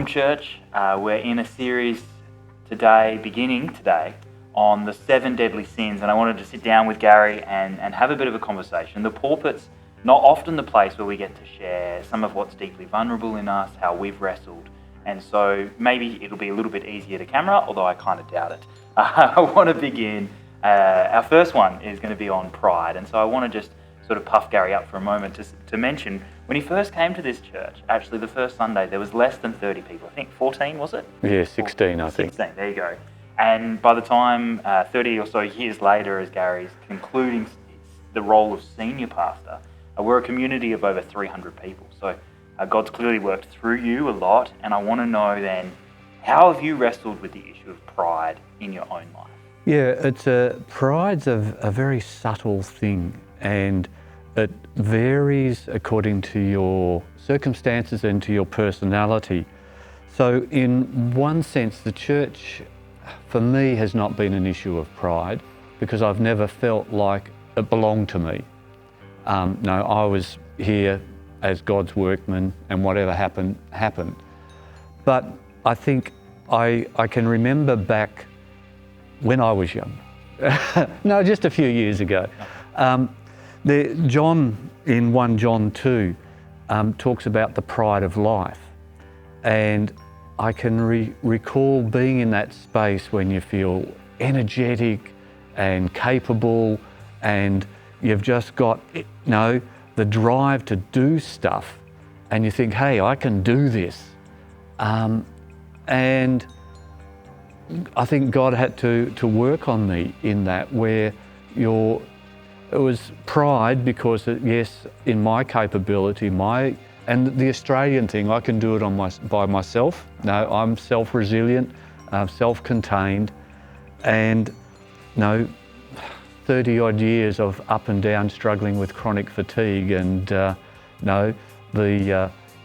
Welcome, church. We're in a series beginning today, on the 7 deadly sins, and I wanted to sit down with Gary and have a bit of a conversation. The pulpit's not often the place where we get to share some of what's deeply vulnerable in us, how we've wrestled, and so maybe it'll be a little bit easier to camera, although I kind of doubt it. I want to begin. Our first one is going to be on pride, and so I want to just sort of puff Gary up for a moment to mention when he first came to this church. Actually, the first Sunday there was less than 30 people. I think 14, was it? Yeah, 16, I think. 16, there you go. And by the time 30 or so years later, as Gary's concluding the role of senior pastor, we're a community of over 300 people. So God's clearly worked through you a lot, and I want to know then, how have you wrestled with the issue of pride in your own life? Yeah, pride's a very subtle thing, and it varies according to your circumstances and to your personality. So in one sense, the church, for me, has not been an issue of pride because I've never felt like it belonged to me. No, I was here as God's workman, and whatever happened, happened. But I think I can remember back when I was young. No, just a few years ago. John, in 1 John 2, talks about the pride of life. And I can recall being in that space when you feel energetic and capable, and you've just got, the drive to do stuff, and you think, hey, I can do this. And I think God had to work on me in that, where it was pride because, yes, in my capability, and the Australian thing, I can do it by myself. No, I'm self-resilient, self-contained, and 30 odd years of up and down struggling with chronic fatigue, and the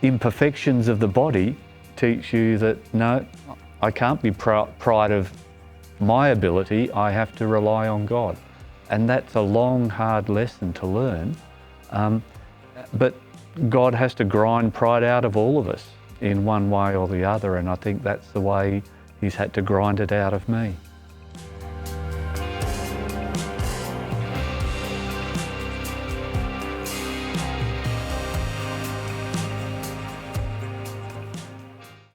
imperfections of the body teach you that no, I can't be proud of my ability. I have to rely on God. And that's a long, hard lesson to learn. But God has to grind pride out of all of us in one way or the other, and I think that's the way He's had to grind it out of me.